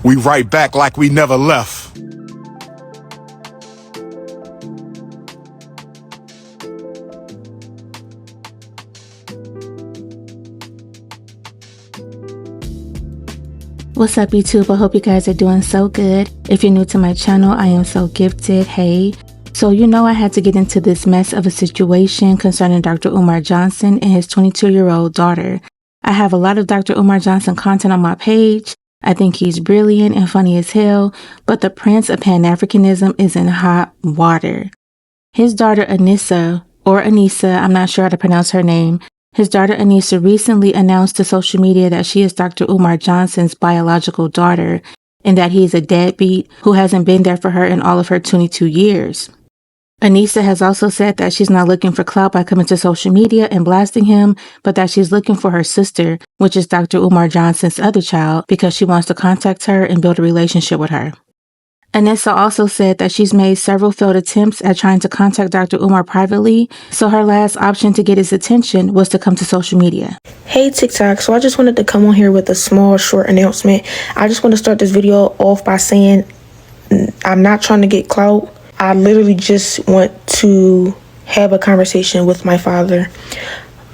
We right back like we never left. What's up, YouTube? I hope you guys are doing so good. If you're new to my channel, I am so gifted. Hey. So I had to get into this mess of a situation concerning Dr. Umar Johnson and his 22-year-old daughter. I have a lot of Dr. Umar Johnson content on my page. I think he's brilliant and funny as hell, but the Prince of Pan-Africanism is in hot water. His daughter Anisa, or Anisa, I'm not sure how to pronounce her name. His daughter Anisa recently announced to social media that she is Dr. Umar Johnson's biological daughter and that he is a deadbeat who hasn't been there for her in all of her 22 years. Anisa has also said that she's not looking for clout by coming to social media and blasting him, but that she's looking for her sister, which is Dr. Umar Johnson's other child, because she wants to contact her and build a relationship with her. Anisa also said that she's made several failed attempts at trying to contact Dr. Umar privately, so her last option to get his attention was to come to social media. Hey TikTok, so I just wanted to come on here with a small short announcement. I just want to start this video off by saying I'm not trying to get clout. I literally just want to have a conversation with my father.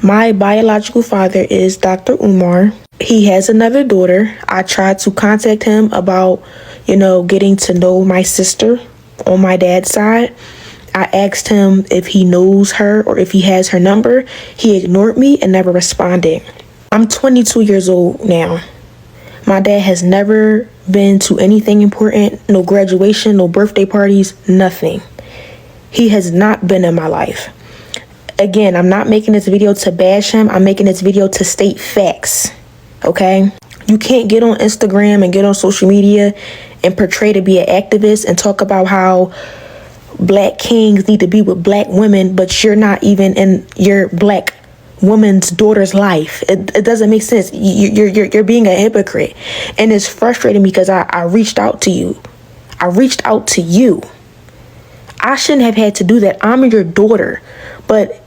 My biological father is Dr. Umar. He has another daughter. I tried to contact him about, getting to know my sister on my dad's side. I asked him if he knows her or if he has her number. He ignored me and never responded. I'm 22 years old now. My dad has never been to anything important, no graduation, no birthday parties, nothing. He has not been in my life. Again, I'm not making this video to bash him. I'm making this video to state facts, okay? You can't get on Instagram and get on social media and portray to be an activist and talk about how black kings need to be with black women, but you're not even in your black woman's daughter's life. It doesn't make sense. You're being a hypocrite, and it's frustrating because I reached out to you. I shouldn't have had to do that. I'm your daughter, but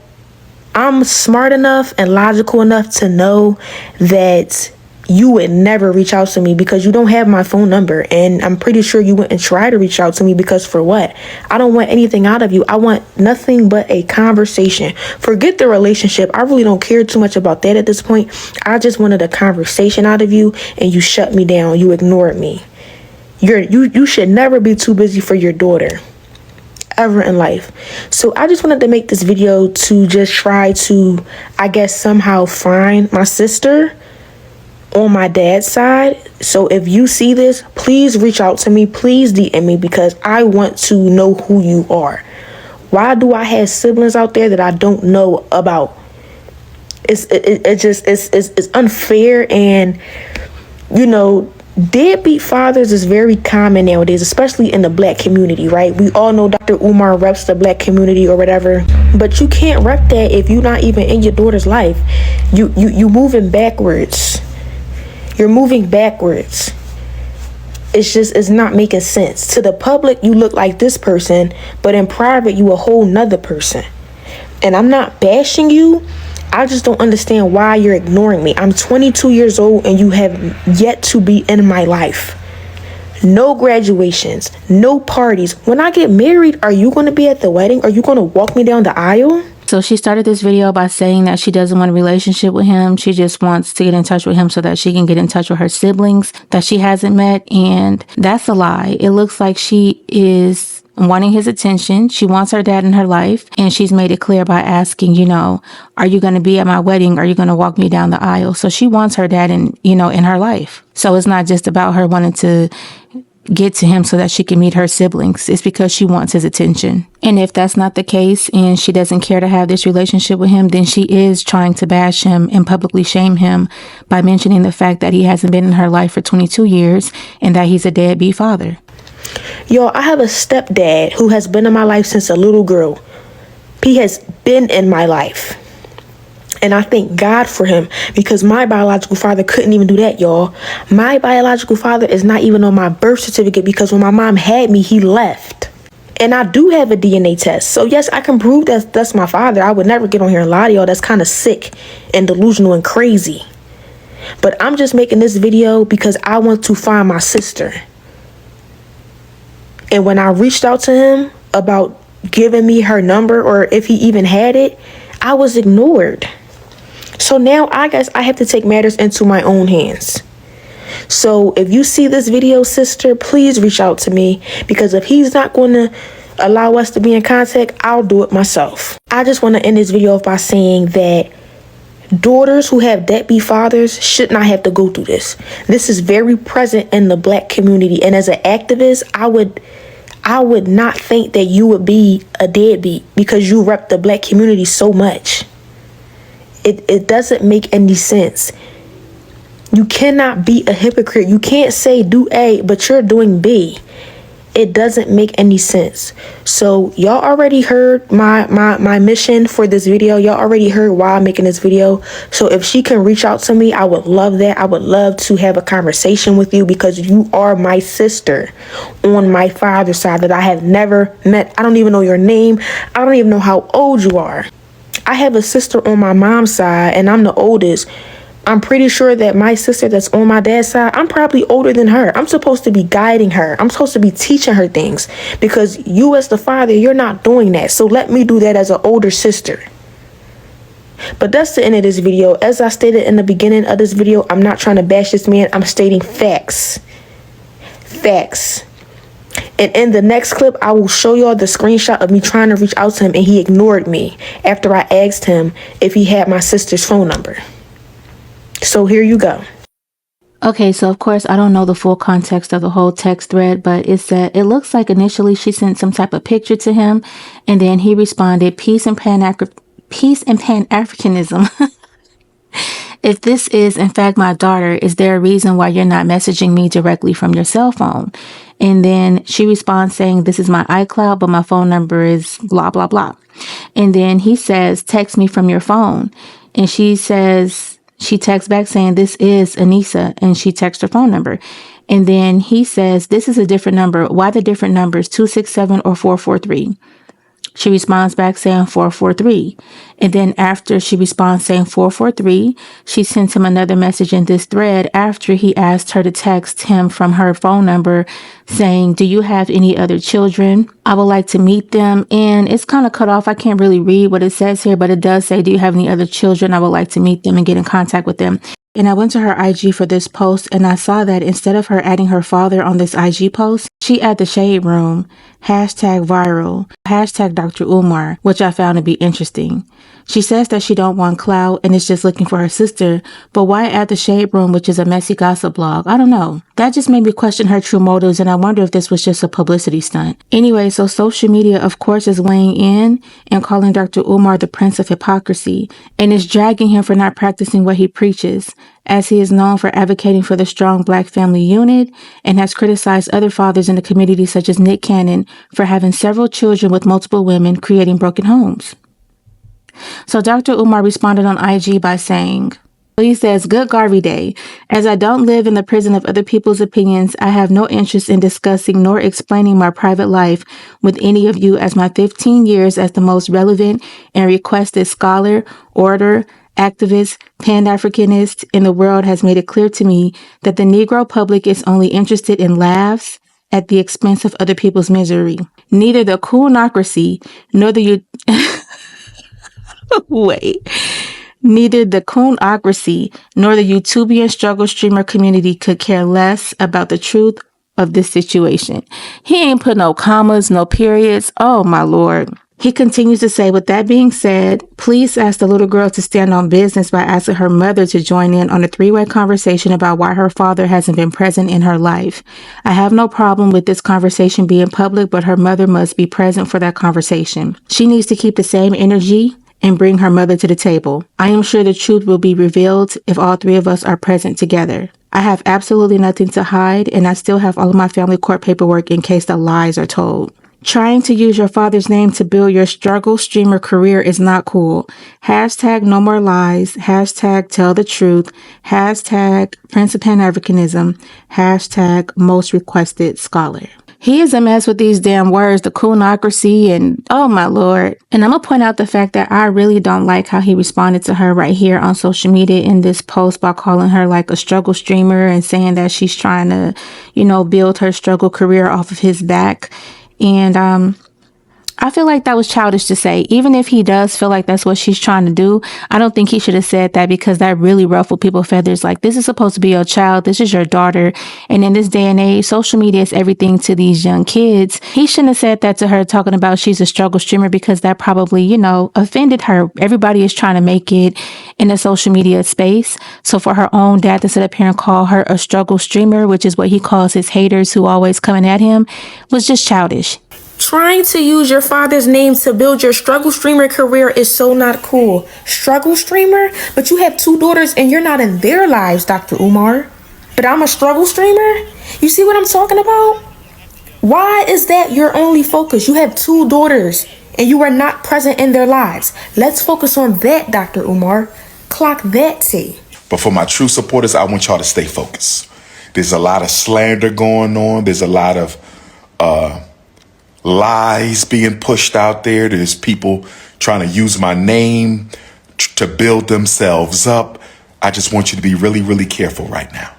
I'm smart enough and logical enough to know that you would never reach out to me because you don't have my phone number, and I'm pretty sure you wouldn't try to reach out to me because for what? I don't want anything out of you. I want nothing but a conversation. Forget the relationship. I really don't care too much about that at this point. I just wanted a conversation out of you, and you shut me down. You ignored me. You should never be too busy for your daughter ever in life. So I just wanted to make this video to just try to, I guess, somehow find my sister on my dad's side. So if you see this, please reach out to me. Please DM me because I want to know who you are. Why do I have siblings out there that I don't know about? It's unfair, and deadbeat fathers is very common nowadays, especially in the black community, right? We all know Dr. Umar reps the black community or whatever, but you can't rep that if you're not even in your daughter's life. You moving backwards. You're moving backwards. It's not making sense. To the public, you look like this person, but in private, you a whole nother person. And I'm not bashing you. I just don't understand why you're ignoring me. I'm 22 years old and you have yet to be in my life. No graduations, no parties. When I get married, are you going to be at the wedding? Are you going to walk me down the aisle? So she started this video by saying that she doesn't want a relationship with him. She just wants to get in touch with him so that she can get in touch with her siblings that she hasn't met. And that's a lie. It looks like she is wanting his attention. She wants her dad in her life. And she's made it clear by asking, are you going to be at my wedding? Are you going to walk me down the aisle? So she wants her dad in her life. So it's not just about her wanting to get to him so that she can meet her siblings. It's because she wants his attention. And if that's not the case and she doesn't care to have this relationship with him, then she is trying to bash him and publicly shame him by mentioning the fact that he hasn't been in her life for 22 years and that he's a deadbeat father. Yo, I have a stepdad who has been in my life since a little girl. He has been in my life. And I thank God for him because my biological father couldn't even do that, y'all. My biological father is not even on my birth certificate because when my mom had me, he left. And I do have a DNA test. So yes, I can prove that that's my father. I would never get on here and lie to y'all. That's kind of sick and delusional and crazy. But I'm just making this video because I want to find my sister. And when I reached out to him about giving me her number, or if he even had it, I was ignored. So now I guess I have to take matters into my own hands. So if you see this video, sister, please reach out to me, because if he's not going to allow us to be in contact, I'll do it myself. I just want to end this video off by saying that daughters who have deadbeat fathers should not have to go through this. This is very present in the Black community. And as an activist, I would not think that you would be a deadbeat because you rep the Black community so much. It doesn't make any sense. You cannot be a hypocrite. You can't say do A, but you're doing B. It doesn't make any sense. So y'all already heard my mission for this video. Y'all already heard why I'm making this video. So if she can reach out to me, I would love that. I would love to have a conversation with you, because you are my sister on my father's side that I have never met. I don't even know your name. I don't even know how old you are. I have a sister on my mom's side, and I'm the oldest. I'm pretty sure that my sister that's on my dad's side, I'm probably older than her. I'm supposed to be guiding her. I'm supposed to be teaching her things, because you as the father, you're not doing that. So let me do that as an older sister. But that's the end of this video. As I stated in the beginning of this video, I'm not trying to bash this man. I'm stating facts. Facts. And in the next clip, I will show y'all the screenshot of me trying to reach out to him, and he ignored me after I asked him if he had my sister's phone number. So here you go. Okay, so of course I don't know the full context of the whole text thread, but it said it looks like initially she sent some type of picture to him, and then he responded, peace and Pan-Africanism. If this is in fact my daughter, is there a reason why you're not messaging me directly from your cell phone? And then she responds saying, this is my iCloud, but my phone number is blah, blah, blah. And then he says, text me from your phone. And she says, she texts back saying, this is Anisa, and she texts her phone number. And then he says, this is a different number. Why the different numbers, 267 or 443? She responds back saying 443. And then after she responds saying 443, she sends him another message in this thread after he asked her to text him from her phone number saying, do you have any other children? I would like to meet them. And it's kind of cut off. I can't really read what it says here, but it does say, do you have any other children? I would like to meet them and get in contact with them. And I went to her IG for this post, and I saw that instead of her adding her father on this IG post, she added the shade room, #viral, #Dr. Umar, which I found to be interesting. She says that she don't want clout and is just looking for her sister, but why add the shade room, which is a messy gossip blog? I don't know. That just made me question her true motives, and I wonder if this was just a publicity stunt. Anyway, so social media, of course, is weighing in and calling Dr. Umar the prince of hypocrisy, and is dragging him for not practicing what he preaches, as he is known for advocating for the strong Black family unit and has criticized other fathers in the community, such as Nick Cannon, for having several children with multiple women, creating broken homes. So Dr. Umar responded on IG by saying, he says, good Garvey Day. As I don't live in the prison of other people's opinions, I have no interest in discussing nor explaining my private life with any of you, as my 15 years as the most relevant and requested scholar, orator, activist, Pan-Africanist in the world has made it clear to me that the Negro public is only interested in laughs at the expense of other people's misery. Neither the coonocracy nor the Neither the coonocracy nor the YouTubian struggle streamer community could care less about the truth of this situation. He ain't put no commas, no periods. Oh, my Lord. He continues to say, with that being said, please ask the little girl to stand on business by asking her mother to join in on a three-way conversation about why her father hasn't been present in her life. I have no problem with this conversation being public, but her mother must be present for that conversation. She needs to keep the same energy and bring her mother to the table. I am sure the truth will be revealed if all three of us are present together. I have absolutely nothing to hide, and I still have all of my family court paperwork in case the lies are told. Trying to use your father's name to build your struggle streamer career is not cool. #no more lies. #tell the truth. #Prince of Pan-Africanism. #most requested scholar. He is a mess with these damn words, the coolnocracy, and oh my lord. And I'm gonna point out the fact that I really don't like how he responded to her right here on social media in this post by calling her like a struggle streamer and saying that she's trying to, build her struggle career off of his back. And I feel like that was childish to say. Even if he does feel like that's what she's trying to do, I don't think he should have said that, because that really ruffled people's feathers. Like, this is supposed to be your child. This is your daughter. And in this day and age, social media is everything to these young kids. He shouldn't have said that to her, talking about she's a struggle streamer, because that probably, offended her. Everybody is trying to make it in a social media space. So for her own dad to sit up here and call her a struggle streamer, which is what he calls his haters who always coming at him, was just childish. Trying to use your father's name to build your struggle streamer career is so not cool. Struggle streamer? But you have 2 daughters and you're not in their lives, Dr. Umar. But I'm a struggle streamer? You see what I'm talking about? Why is that your only focus? You have 2 daughters and you are not present in their lives. Let's focus on that, Dr. Umar. Clock that T. But for my true supporters, I want y'all to stay focused. There's a lot of slander going on. There's a lot of lies being pushed out there. There's people trying to use my name to build themselves up. I just want you to be really, really careful right now.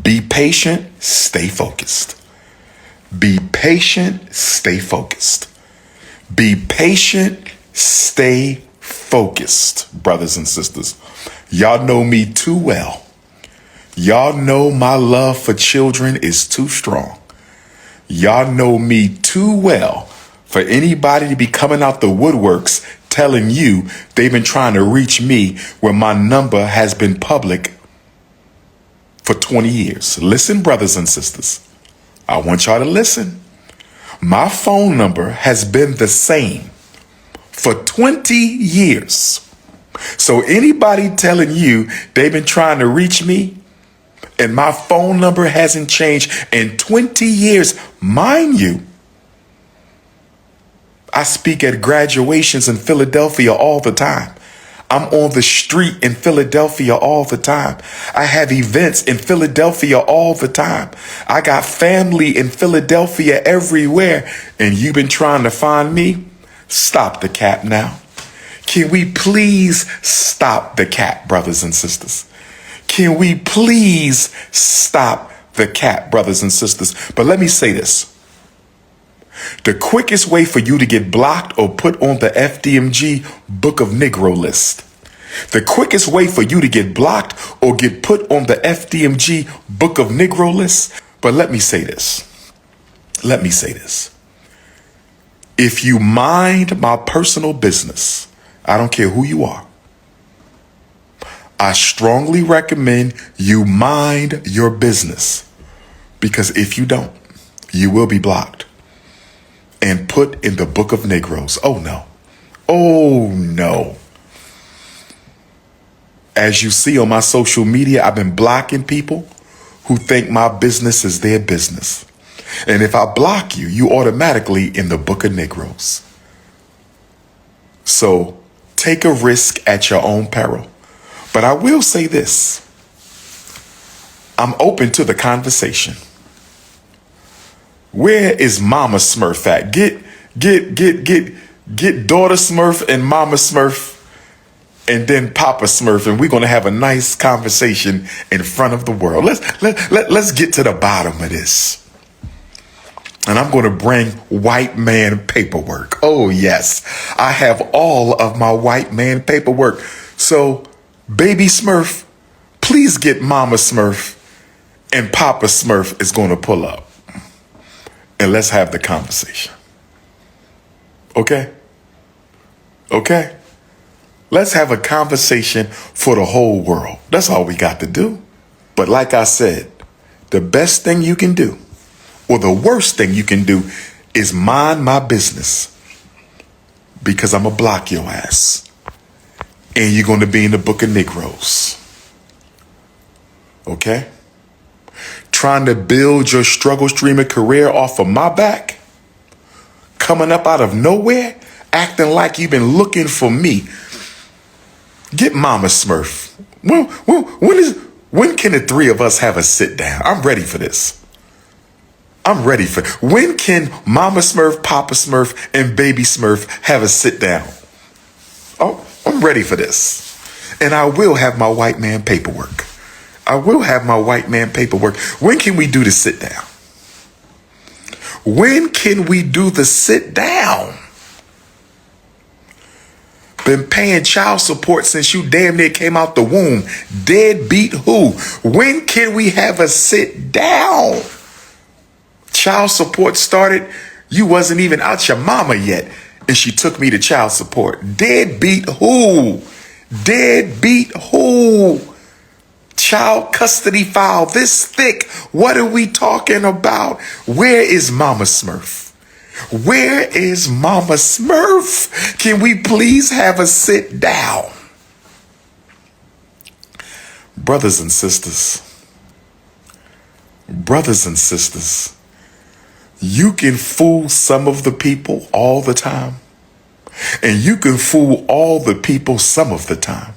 Be patient, stay focused. Be patient, stay focused. Be patient, stay focused, brothers and sisters. Y'all know me too well. Y'all know my love for children is too strong. Y'all know me too well for anybody to be coming out the woodworks telling you they've been trying to reach me when my number has been public for 20 years. Listen, brothers and sisters, I want y'all to listen. My phone number has been the same for 20 years. So anybody telling you they've been trying to reach me and my phone number hasn't changed in 20 years, mind you, I speak at graduations in Philadelphia all the time. I'm on the street in Philadelphia all the time. I have events in Philadelphia all the time. I got family in Philadelphia everywhere. And you've been trying to find me? Stop the cap now. Can we please stop the cap, brothers and sisters? Can we please stop the cap, brothers and sisters? But let me say this. The quickest way for you to get blocked or put on the FDMG Book of Negro list, the quickest way for you to get blocked or get put on the FDMG Book of Negro list. But let me say this. Let me say this. If you mind my personal business, I don't care who you are, I strongly recommend you mind your business, because if you don't, you will be blocked and put in the Book of Negroes. Oh no. Oh no. As you see on my social media, I've been blocking people who think my business is their business. And if I block you, you automatically in the Book of Negroes. So take a risk at your own peril. But I will say this. I'm open to the conversation. Where is Mama Smurf at? Get Daughter Smurf and Mama Smurf and then Papa Smurf, and we're going to have a nice conversation in front of the world. Let's get to the bottom of this. And I'm going to bring white man paperwork. Oh, yes. I have all of my white man paperwork. So, Baby Smurf, please get Mama Smurf, and Papa Smurf is going to pull up. And let's have the conversation. Okay? Okay? Let's have a conversation for the whole world. That's all we got to do. But like I said, the best thing you can do, or the worst thing you can do, is mind my business, because I'm going to block your ass. And you're going to be in the Book of Negroes. Okay? Trying to build your struggle streamer career off of my back, coming up out of nowhere, acting like you've been looking for me. Get Mama Smurf. When can the 3 of us have a sit down? I'm ready for this. I'm ready for. When can Mama Smurf, Papa Smurf, and Baby Smurf have a sit down? Oh, I'm ready for this. And I will have my white man paperwork. I will have my white man paperwork. When can we do the sit down? When can we do the sit down? Been paying child support since you damn near came out the womb. Deadbeat who? When can we have a sit down? Child support started, you wasn't even out your mama yet, and she took me to child support. Deadbeat who? Deadbeat who? Child custody file this thick. What are we talking about? Where is Mama Smurf? Where is Mama Smurf? Can we please have a sit down? Brothers and sisters, you can fool some of the people all the time, and you can fool all the people some of the time.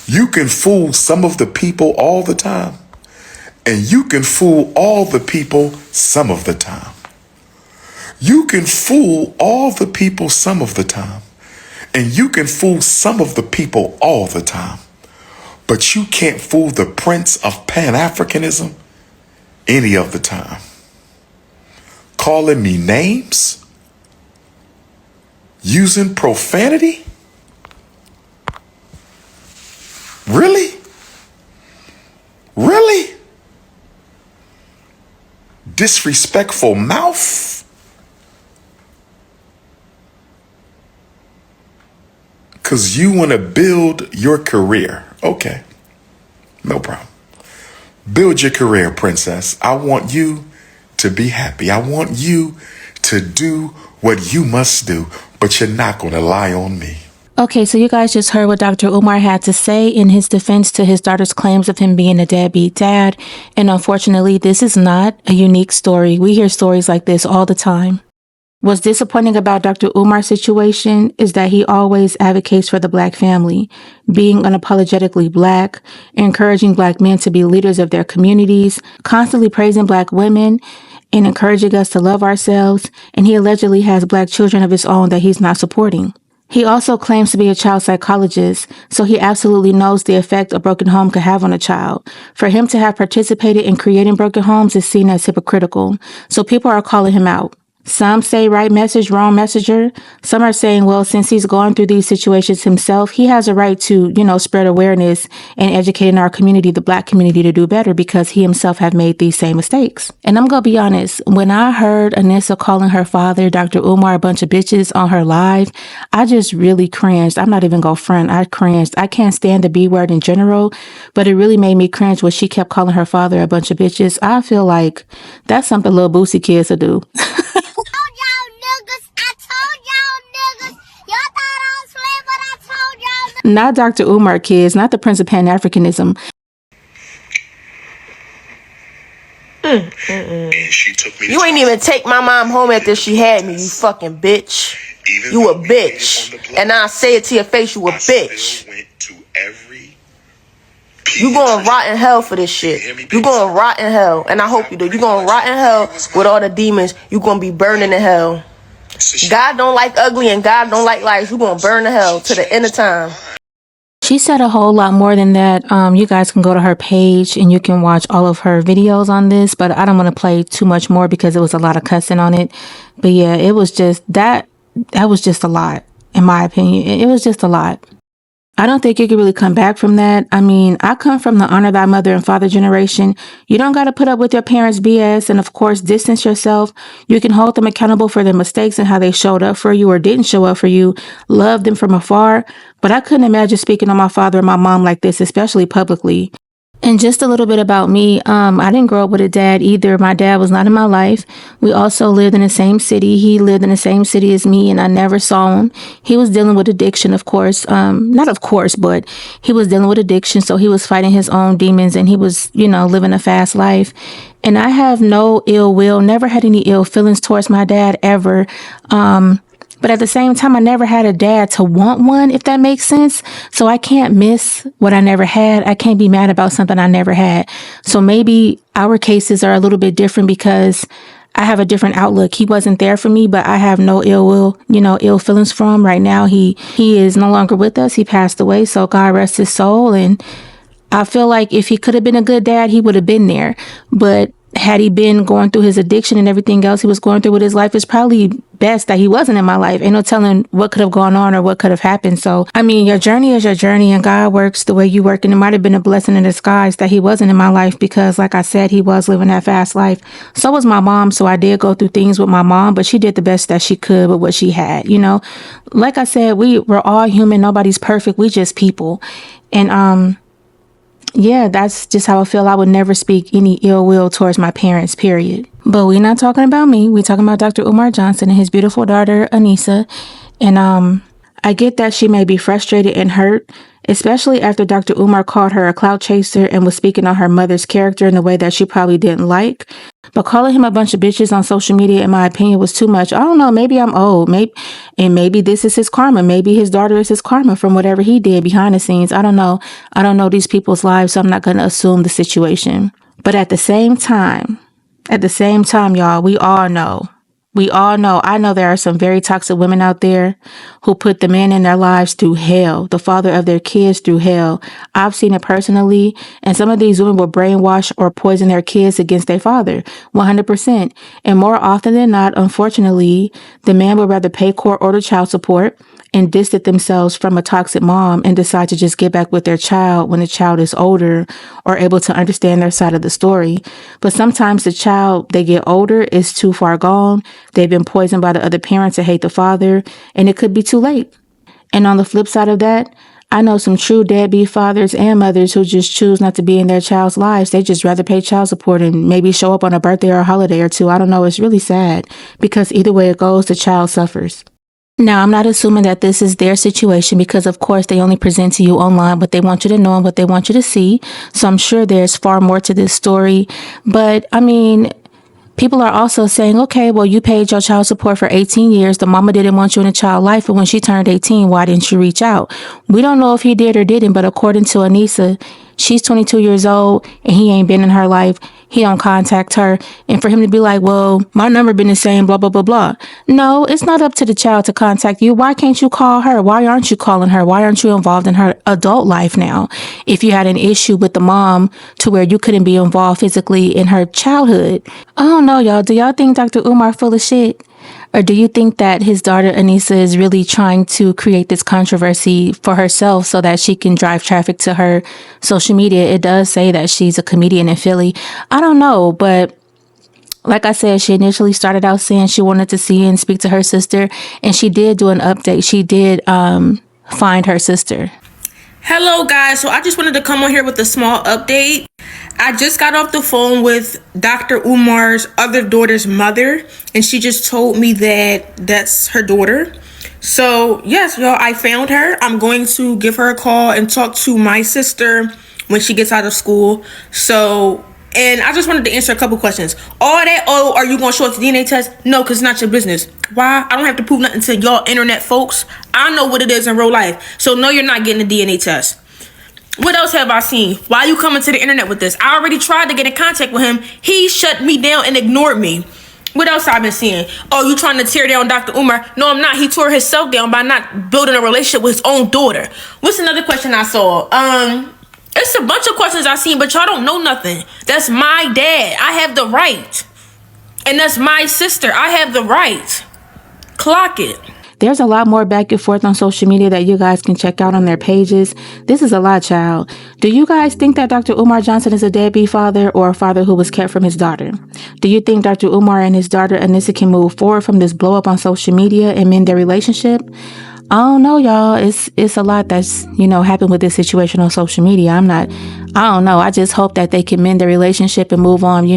You can fool some of the people all the time, and you can fool all the people some of the time. You can fool all the people some of the time, and you can fool some of the people all the time. But you can't fool the Prince of Pan-Africanism any of the time. Calling me names? Using profanity? Really? Really? Disrespectful mouth? Because you want to build your career. Okay. No problem. Build your career, princess. I want you to be happy. I want you to do what you must do, but you're not going to lie on me. Okay, so you guys just heard what Dr. Umar had to say in his defense to his daughter's claims of him being a deadbeat dad. And unfortunately, this is not a unique story. We hear stories like this all the time. What's disappointing about Dr. Umar's situation is that he always advocates for the Black family, being unapologetically Black, encouraging Black men to be leaders of their communities, constantly praising Black women, and encouraging us to love ourselves, and he allegedly has Black children of his own that he's not supporting. He also claims to be a child psychologist, so he absolutely knows the effect a broken home could have on a child. For him to have participated in creating broken homes is seen as hypocritical, so people are calling him out. Some say right message, wrong messenger. Some are saying, well, since he's gone through these situations himself, he has a right to, spread awareness and educating our community, the Black community, to do better because he himself have made these same mistakes. And I'm going to be honest, when I heard Anisa calling her father, Dr. Umar, a bunch of bitches on her live, I just really cringed. I'm not even going to front. I cringed. I can't stand the B word in general, but it really made me cringe when she kept calling her father a bunch of bitches. I feel like that's something little Boosie kids would do. Not Dr. Umar kids, not the Prince of Pan-Africanism. You ain't even take my mom home after she had me, you fucking bitch. You a bitch. And I say it to your face, you a bitch. You gonna rot in hell for this shit. You gonna rot in hell. And I hope you do. You gonna rot in hell with all the demons. You gonna be burning in hell. God don't like ugly and God don't like lies. You gonna burn in hell to the end of time. She said a whole lot more than that. You guys can go to her page and you can watch all of her videos on this, but I don't want to play too much more because it was a lot of cussing on it. But yeah, it was just that was just a lot, in my opinion. It was just a lot. I don't think you can really come back from that. I mean, I come from the honor thy mother and father generation. You don't got to put up with your parents' BS and, of course, distance yourself. You can hold them accountable for their mistakes and how they showed up for you or didn't show up for you. Love them from afar. But I couldn't imagine speaking on my father and my mom like this, especially publicly. And just a little bit about me, I didn't grow up with a dad either. My dad was not in my life. We also lived in the same city. He lived in the same city as me, and I never saw him. He was dealing with addiction, of course. Not of course, but he was dealing with addiction, so he was fighting his own demons, and he was, living a fast life. And I have no ill will, never had any ill feelings towards my dad ever. But at the same time, I never had a dad to want one, if that makes sense. So I can't miss what I never had. I can't be mad about something I never had. So maybe our cases are a little bit different because I have a different outlook. He wasn't there for me, but I have no ill will, ill feelings for him right now. He is no longer with us. He passed away. So God rest his soul. And I feel like if he could have been a good dad, he would have been there. But had he been going through his addiction and everything else he was going through with his life, it's probably best that he wasn't in my life. Ain't no telling what could have gone on or what could have happened. So, I mean, your journey is your journey and God works the way you work. And it might have been a blessing in disguise that he wasn't in my life because, like I said, he was living that fast life. So was my mom. So I did go through things with my mom, but she did the best that she could with what she had. Like I said, we're all human. Nobody's perfect. We just people. And, yeah, that's just how I feel. I would never speak any ill will towards my parents, period. But we're not talking about me. We're talking about Dr. Umar Johnson and his beautiful daughter, Anisa. And I get that she may be frustrated and hurt, especially after Dr. Umar called her a clout chaser and was speaking on her mother's character in a way that she probably didn't like. But calling him a bunch of bitches on social media, in my opinion, was too much. I don't know. Maybe I'm old. Maybe this is his karma. Maybe his daughter is his karma from whatever he did behind the scenes. I don't know. I don't know these people's lives, so I'm not going to assume the situation. But at the same time, y'all, we all know. I know there are some very toxic women out there who put the man in their lives through hell, the father of their kids through hell. I've seen it personally, and some of these women will brainwash or poison their kids against their father, 100%. And more often than not, unfortunately, the man would rather pay court-ordered child support and distance themselves from a toxic mom and decide to just get back with their child when the child is older or able to understand their side of the story. But sometimes the child, they get older, is too far gone. They've been poisoned by the other parents to hate the father, and it could be too late. And on the flip side of that, I know some true deadbeat fathers and mothers who just choose not to be in their child's lives. They just rather pay child support and maybe show up on a birthday or a holiday or two. I don't know. It's really sad because either way it goes, the child suffers. Now, I'm not assuming that this is their situation because, of course, they only present to you online what they want you to know and what they want you to see. So I'm sure there's far more to this story. But, I mean, people are also saying, okay, well, you paid your child support for 18 years. The mama didn't want you in a child life. But when she turned 18, why didn't you reach out? We don't know if he did or didn't. But according to Anisa, she's 22 years old and he ain't been in her life. He don't contact her. And for him to be like, well, my number been the same, blah, blah, blah, blah. No, it's not up to the child to contact you. Why can't you call her? Why aren't you calling her? Why aren't you involved in her adult life now? If you had an issue with the mom to where you couldn't be involved physically in her childhood. I don't know, y'all. Do y'all think Dr. Umar full of shit? Or do you think that his daughter, Anisa, is really trying to create this controversy for herself so that she can drive traffic to her social media? It does say that she's a comedian in Philly. I don't know, but like I said, she initially started out saying she wanted to see and speak to her sister, and she did do an update. She did find her sister. Hello guys, so I just wanted to come on here with a small update. I just got off the phone with Dr. Umar's other daughter's mother, and she just told me that that's her daughter. So yes, y'all, I found her. I'm going to give her a call and talk to my sister when she gets out of school. So, and I just wanted to answer a couple questions. All that, oh, are you going to show us the DNA test? No, because it's not your business. Why? I don't have to prove nothing to y'all internet folks. I know what it is in real life. So no, you're not getting a DNA test. What else have I seen? Why are you coming to the internet with this? I already tried to get in contact with him. He shut me down and ignored me. What else I've been seeing? Oh, you trying to tear down Dr. Umar? No, I'm not. He tore himself down by not building a relationship with his own daughter. What's another question I saw? It's a bunch of questions I seen, but y'all don't know nothing. That's my dad. I have the right. And that's my sister. I have the right. Clock it. There's a lot more back and forth on social media that you guys can check out on their pages. This is a lot, child. Do you guys think that Dr. Umar Johnson is a deadbeat father or a father who was kept from his daughter? Do you think Dr. Umar and his daughter Anisa can move forward from this blow up on social media and mend their relationship? I don't know, y'all. It's a lot that's, happened with this situation on social media. I don't know. I just hope that they can mend their relationship and move on,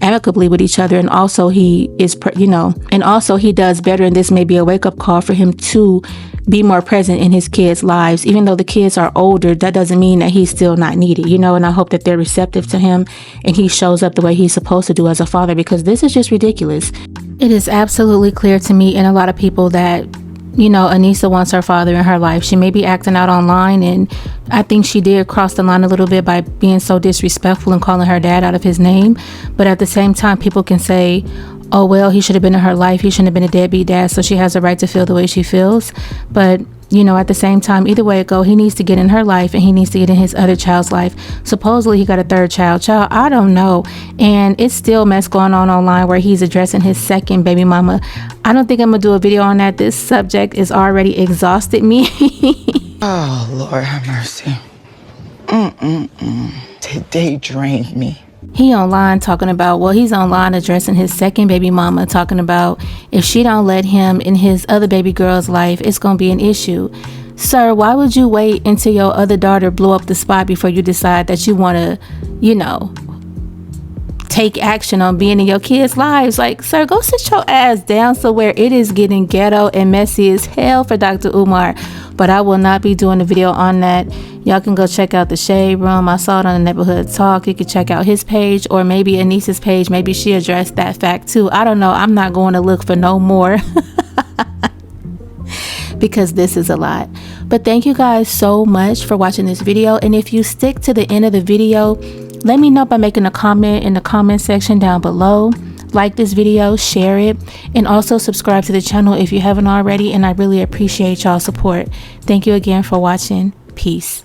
amicably with each other. And also he is, and also he does better. And this may be a wake up call for him to be more present in his kids' lives. Even though the kids are older, that doesn't mean that he's still not needed, and I hope that they're receptive to him and he shows up the way he's supposed to do as a father, because this is just ridiculous. It is absolutely clear to me and a lot of people that, you know, Anisa wants her father in her life. She may be acting out online, and I think she did cross the line a little bit by being so disrespectful and calling her dad out of his name. But at the same time, people can say, oh, well, he should have been in her life. He shouldn't have been a deadbeat dad, so she has a right to feel the way she feels. But, you know, at the same time, either way it go, he needs to get in her life and he needs to get in his other child's life. Supposedly he got a third child, I don't know. And it's still mess going on online where he's addressing his second baby mama. I don't think I'm gonna do a video on that. This subject is already exhausted me. Oh, Lord have mercy. Today drained me. He online talking about, well, he's online addressing his second baby mama, talking about if she don't let him in his other baby girl's life, it's gonna be an issue. Sir, why would you wait until your other daughter blow up the spot before you decide that you want to, you know, take action on being in your kids' lives? Like, sir, go sit your ass down somewhere. It is getting ghetto and messy as hell for Dr. Umar, but I will not be doing a video on that. Y'all can go check out the Shade Room. I saw it on the Neighborhood Talk. You can check out his page or maybe Anisa's page. Maybe she addressed that fact too. I don't know. I'm not going to look for no more because this is a lot. But thank you guys so much for watching this video. And if you stick to the end of the video, let me know by making a comment in the comment section down below. Like this video, share it, and also subscribe to the channel if you haven't already. And I really appreciate y'all support. Thank you again for watching. Peace.